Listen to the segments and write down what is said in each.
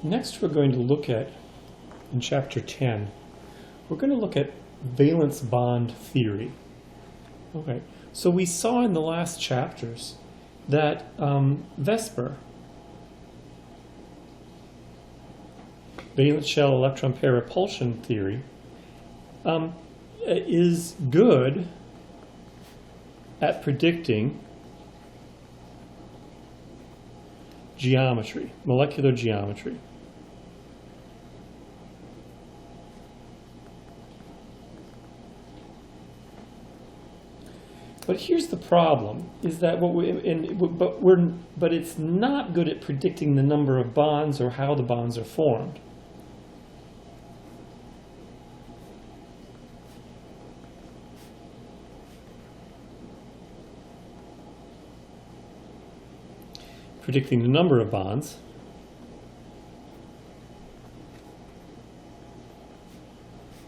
Next we're going to look at, in chapter 10, we're going to look at valence bond theory. Okay, so we saw in the last chapters that VSEPR, valence shell electron pair repulsion theory, is good at predicting geometry, molecular geometry. But here's the problem: is that but it's not good at predicting the number of bonds or how the bonds are formed. Predicting the number of bonds,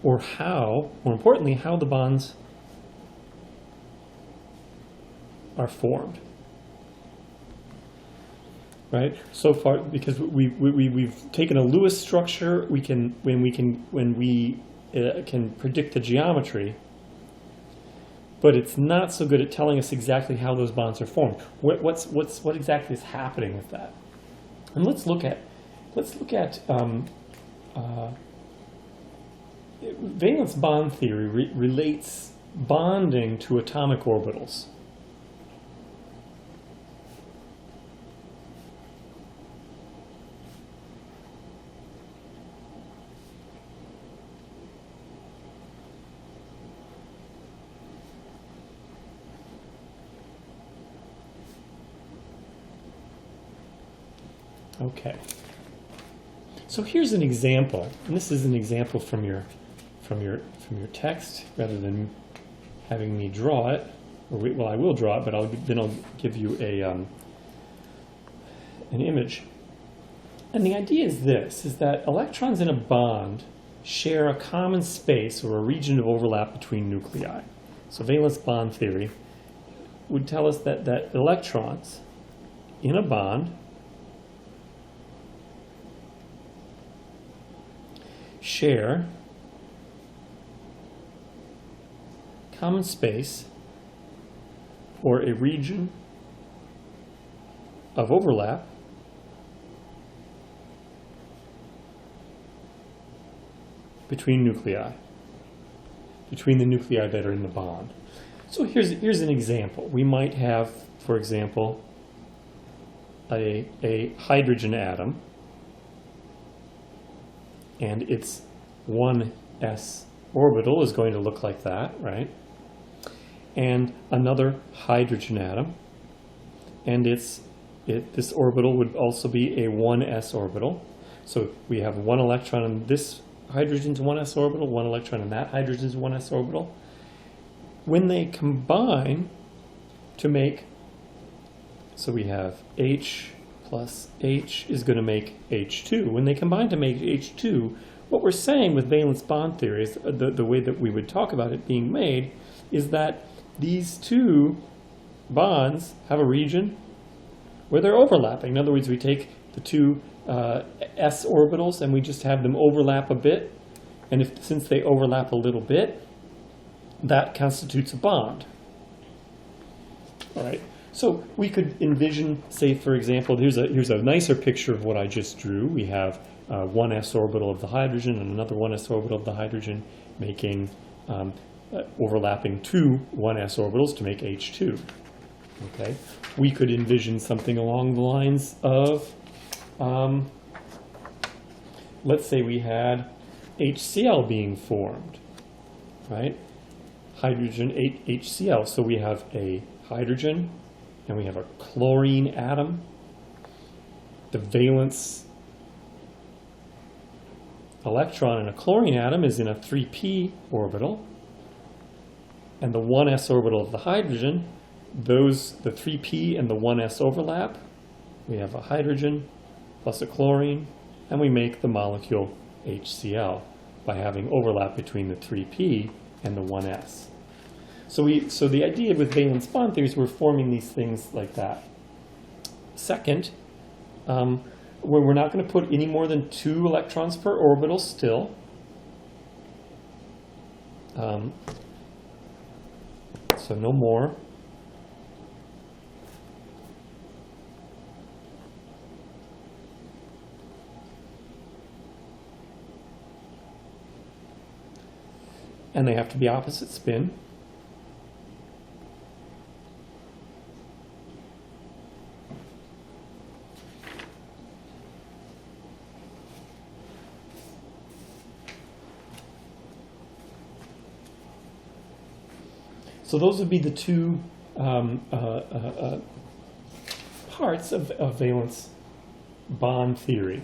or how, more importantly, how the bonds are formed. Right? So far, because we've taken a Lewis structure, when we can predict the geometry, but it's not so good at telling us exactly how those bonds are formed. What exactly is happening with that? And let's look at valence bond theory relates bonding to atomic orbitals. Okay, so here's an example, and this is an example from your text, rather than having me draw it. Well, I will draw it, but then I'll give you an image. And the idea is this: is that electrons in a bond share a common space or a region of overlap between nuclei. So valence bond theory would tell us that electrons in a bond share common space or a region of overlap between nuclei, between the nuclei that are in the bond. So here's an example. We might have, for example, a hydrogen atom, and its 1s orbital is going to look like that, right? And another hydrogen atom, and this orbital would also be a 1s orbital. So we have one electron in this hydrogen's 1s orbital, one electron in that hydrogen's 1s orbital. When they combine to make, so we have H plus H is going to make H2. When they combine to make H2, what we're saying with valence bond theory is the way that we would talk about it being made is that these two bonds have a region where they're overlapping. In other words, we take the two s orbitals and we just have them overlap a bit, and since they overlap a little bit, that constitutes a bond. All right. So we could envision, say, for example, here's a nicer picture of what I just drew. We have one s orbital of the hydrogen and another 1s orbital of the hydrogen, making overlapping two 1s orbitals to make H2. Okay, we could envision something along the lines of, let's say we had HCl being formed, right? Hydrogen HCl. So we have a hydrogen and we have a chlorine atom. The valence electron in a chlorine atom is in a 3p orbital, and the 1s orbital of the hydrogen, the 3p and the 1s overlap. We have a hydrogen plus a chlorine, and we make the molecule HCl by having overlap between the 3p and the 1s. So the idea with valence bond theory is we're forming these things like that. Second, where we're not going to put any more than 2 electrons per orbital still. So no more. And they have to be opposite spin. So those would be the two parts of valence bond theory.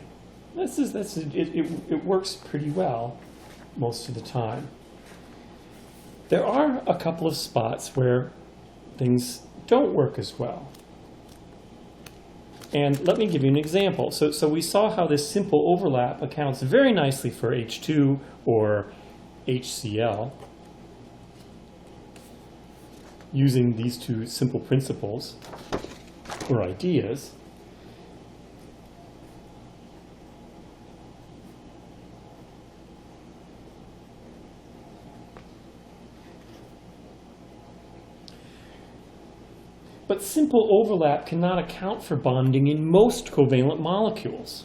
It works pretty well most of the time. There are a couple of spots where things don't work as well. And let me give you an example. So we saw how this simple overlap accounts very nicely for H2 or HCl using these two simple principles or ideas. But simple overlap cannot account for bonding in most covalent molecules.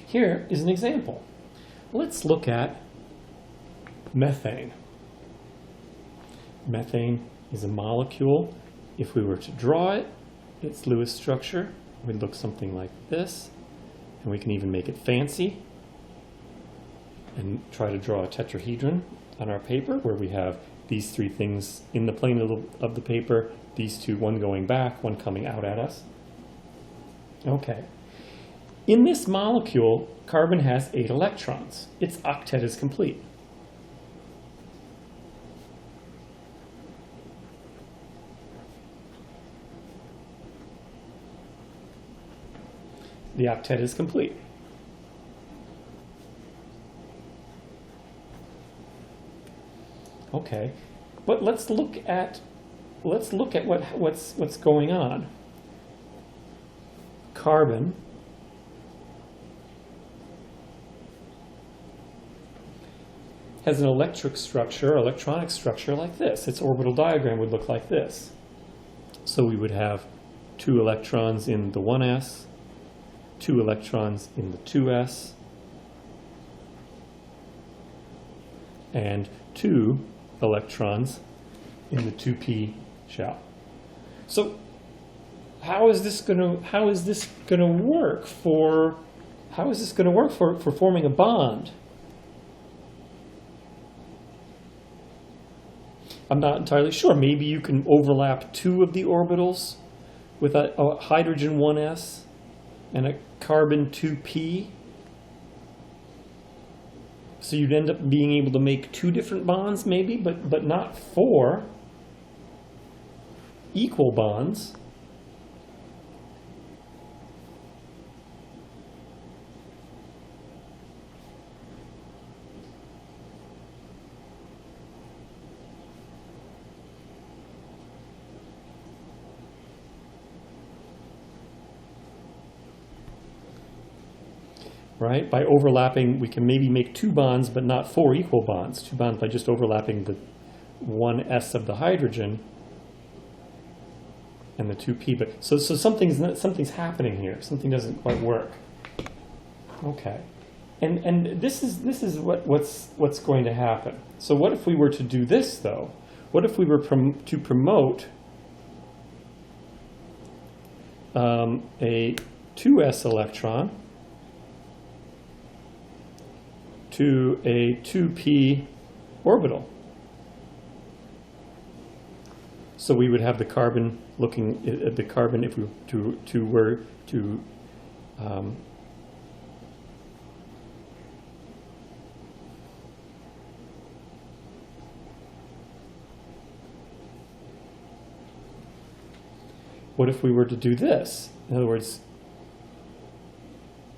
Here is an example. Let's look at methane. Methane is a molecule. If we were to draw it, its Lewis structure would look something like this. And we can even make it fancy and try to draw a tetrahedron on our paper where we have these three things in the plane of the paper, these two, one going back, one coming out at us. Okay. In this molecule, carbon has 8 electrons. Its octet is complete. The octet is complete. Okay, but let's look at what's going on. Carbon has an electronic structure like this. Its orbital diagram would look like this. So we would have 2 electrons in the 1s, 2 electrons in the 2s, and 2 electrons in the 2p shell. So how is this going to work for forming a bond? I'm not entirely sure. Maybe you can overlap 2 of the orbitals with a hydrogen 1s and a carbon 2p. So you'd end up being able to make 2 different bonds maybe, but not 4 equal bonds. Right? By overlapping, we can maybe make 2 bonds, but not 4 equal bonds. 2 bonds by just overlapping the 1s of the hydrogen and the 2p. But so something's happening here. Something doesn't quite work. Okay, and this is what's going to happen. So what if we were to do this though? What if we were to promote a 2s electron to a 2p orbital? So we would have the carbon looking at the carbon if we were to what if we were to do this? In other words,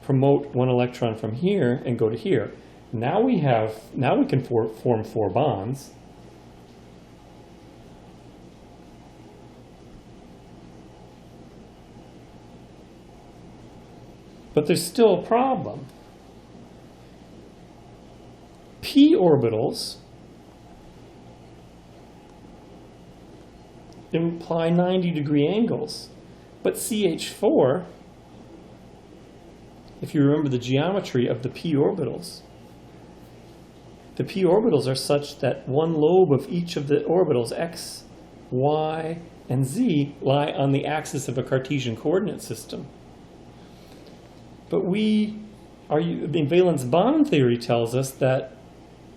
promote one electron from here and go to here. Now we can form 4 bonds. But there's still a problem. P orbitals imply 90-degree angles, but CH4, if you remember the geometry of the p orbitals are such that one lobe of each of the orbitals, x, y, and z, lie on the axis of a Cartesian coordinate system. But the valence bond theory tells us that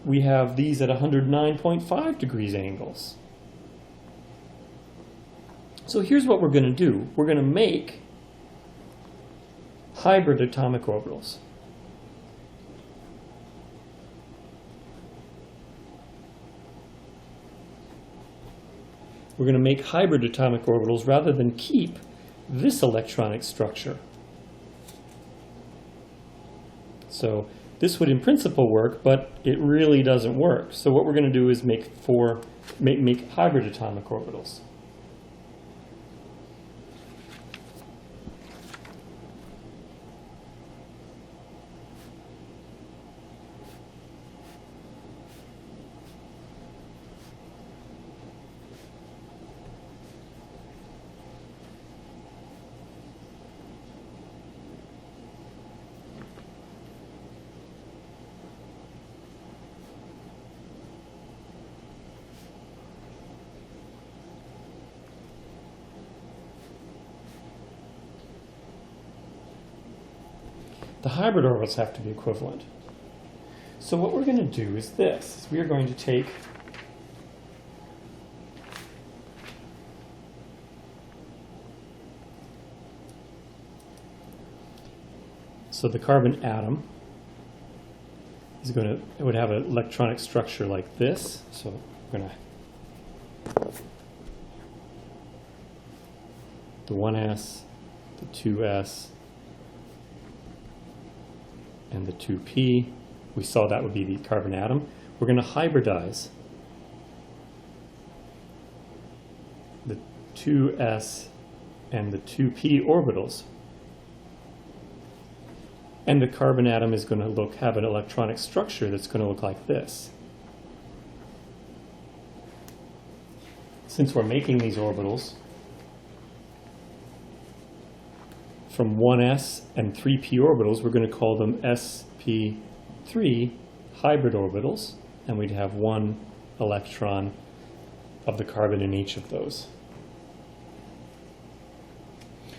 we have these at 109.5 degrees angles. So here's what we're going to do. We're going to make hybrid atomic orbitals. We're going to make hybrid atomic orbitals rather than keep this electronic structure. So this would in principle work, but it really doesn't work. So what we're going to do is make hybrid atomic orbitals. The hybrid orbitals have to be equivalent. So what we're going to do is this. We are going to take the carbon atom it would have an electronic structure like this. So we're going to the 1s, the 2s, and the 2p, we saw that would be the carbon atom. We're going to hybridize the 2s and the 2p orbitals. And the carbon atom is going to have an electronic structure that's going to look like this. Since we're making these orbitals from 1s and 3p orbitals, we're going to call them sp3 hybrid orbitals, and we'd have 1 electron of the carbon in each of those.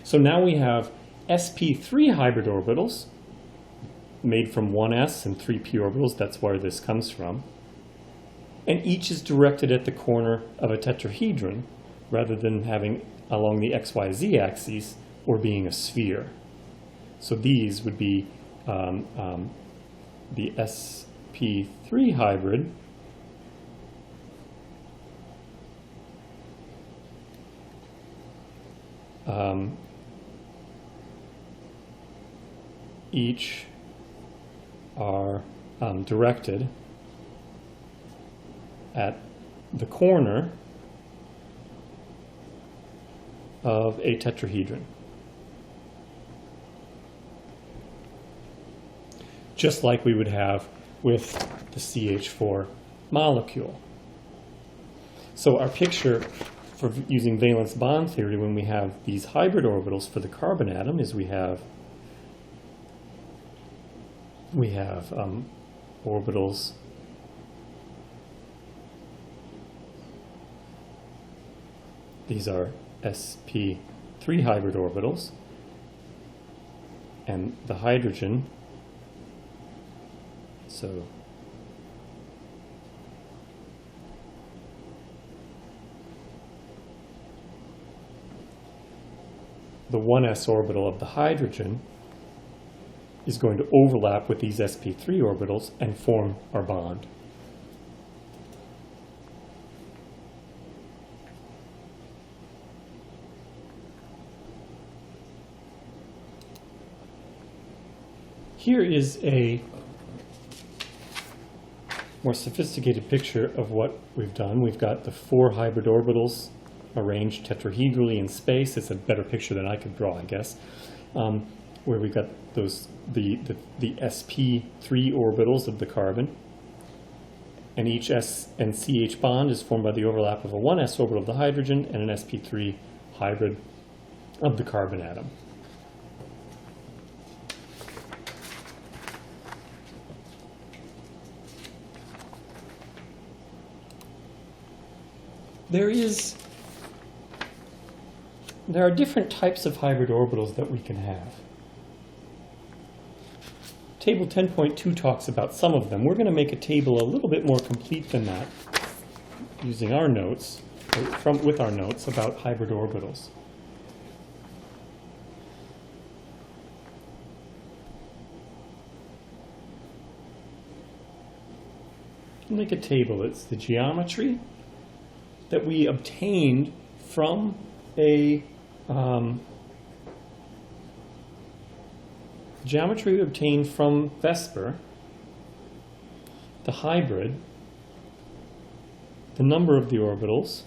So now we have sp3 hybrid orbitals made from 1s and 3p orbitals. That's where this comes from. And each is directed at the corner of a tetrahedron rather than having along the xyz axes or being a sphere. So these would be the sp3 hybrid each are directed at the corner of a tetrahedron. Just like we would have with the CH4 molecule. So our picture for using valence bond theory when we have these hybrid orbitals for the carbon atom is we have orbitals these are sp3 hybrid orbitals, and the hydrogen, so the 1s orbital of the hydrogen is going to overlap with these sp3 orbitals and form our bond. Here is a more sophisticated picture of what we've done. We've got the 4 hybrid orbitals arranged tetrahedrally in space. It's a better picture than I could draw, I guess, where we've got those the sp3 orbitals of the carbon, and each S and CH bond is formed by the overlap of a 1s orbital of the hydrogen and an sp3 hybrid of the carbon atom. There are different types of hybrid orbitals that we can have. Table 10.2 talks about some of them. We're going to make a table a little bit more complete than that, using our notes, with our notes about hybrid orbitals. We'll make a table. It's the geometry that we obtained from a geometry we obtained from Vesper, the hybrid, the number of the orbitals,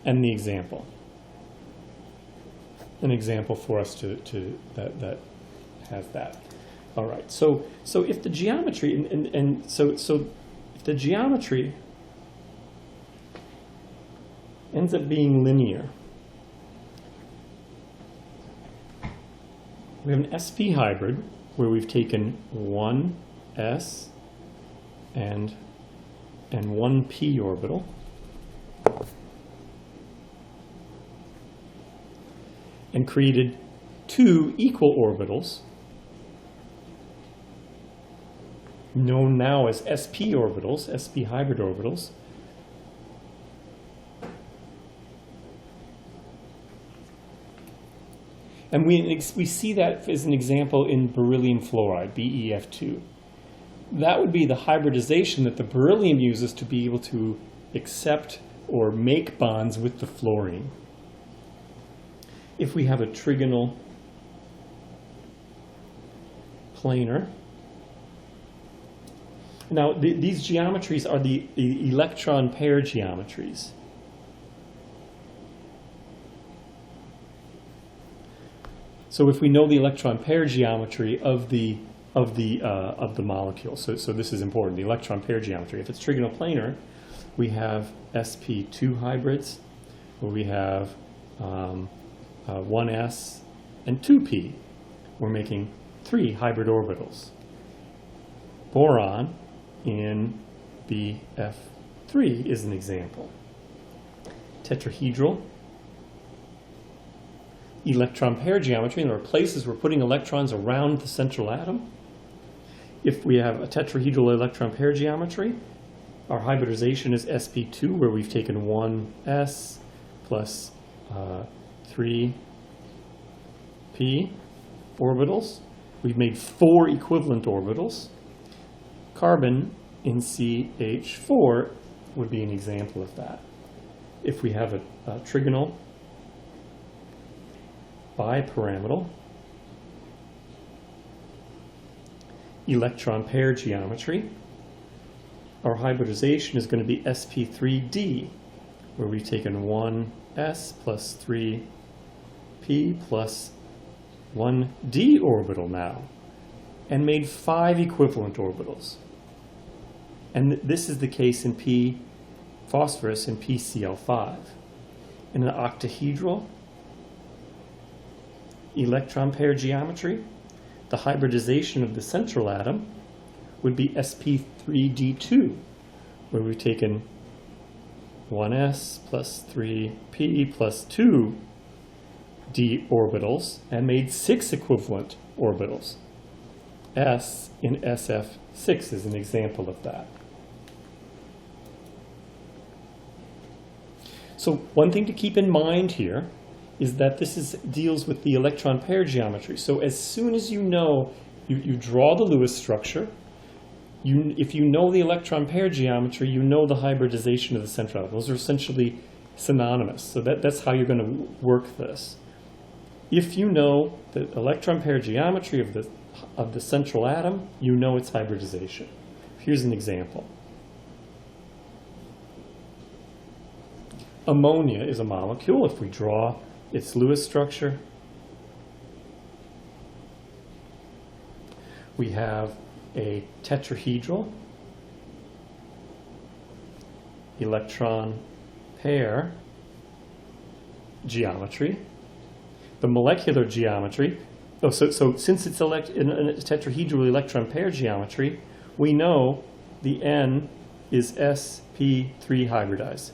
and the example. An example for us that has that. All right. So if the geometry so if the geometry ends up being linear, we have an sp hybrid where we've taken one s and one p orbital, and created 2 equal orbitals known now as sp orbitals, sp hybrid orbitals. And we see that as an example in beryllium fluoride, BeF2. That would be the hybridization that the beryllium uses to be able to accept or make bonds with the fluorine. If we have a trigonal planar, now these geometries are the electron pair geometries. So if we know the electron pair geometry of the molecule, so this is important, the electron pair geometry. If it's trigonal planar, we have sp2 hybrids, where we have 1s and 2p. We're making 3 hybrid orbitals. Boron in BF3 is an example. Tetrahedral. Electron pair geometry, and there are places we're putting electrons around the central atom. If we have a tetrahedral electron pair geometry, our hybridization is sp2, where we've taken 1s plus 3p orbitals. We've made 4 equivalent orbitals. Carbon in CH4 would be an example of that. If we have a trigonal bipyramidal electron pair geometry, our hybridization is going to be sp3d, where we've taken 1s plus 3p plus 1d orbital now, and made 5 equivalent orbitals. And this is the case in p phosphorus and pCl5. In an octahedral electron pair geometry, the hybridization of the central atom would be sp3d2, where we've taken 1s plus 3p plus 2d orbitals and made 6 equivalent orbitals. S in SF6 is an example of that. So one thing to keep in mind here is that this deals with the electron pair geometry. So as soon as you know, you draw the Lewis structure, if you know the electron pair geometry, you know the hybridization of the central atom. Those are essentially synonymous. So that's how you're going to work this. if you know the electron pair geometry of the central atom, you know its hybridization. Here's an example. Ammonia is a molecule. If we draw its Lewis structure, we have a tetrahedral electron pair geometry. The molecular geometry, so since it's in a tetrahedral electron pair geometry, we know the N is sp3 hybridized.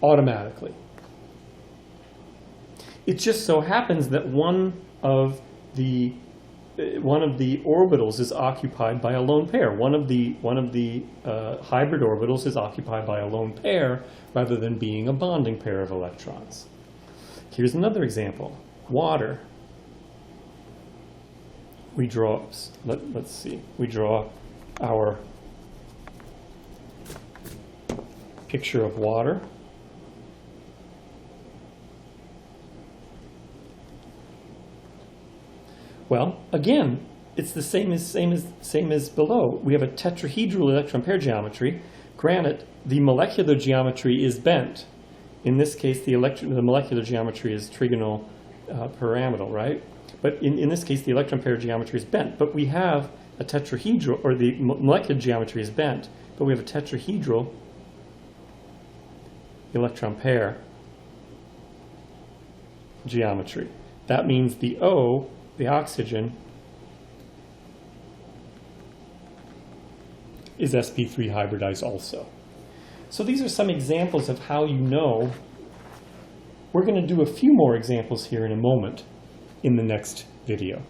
Automatically. It just so happens that one of the orbitals is occupied by a lone pair. One of the hybrid orbitals is occupied by a lone pair rather than being a bonding pair of electrons. Here's another example. Water. We draw, let's see, we draw our picture of water. Well, again, it's the same as below. We have a tetrahedral electron pair geometry. Granted, the molecular geometry is bent. In this case, the molecular geometry is trigonal pyramidal, right? But in this case, the electron pair geometry is bent. But we have a tetrahedral, or the molecular geometry is bent, but we have a tetrahedral electron pair geometry. That means the O, the oxygen, is sp3 hybridized also. So these are some examples of how you know. We're going to do a few more examples here in a moment in the next video.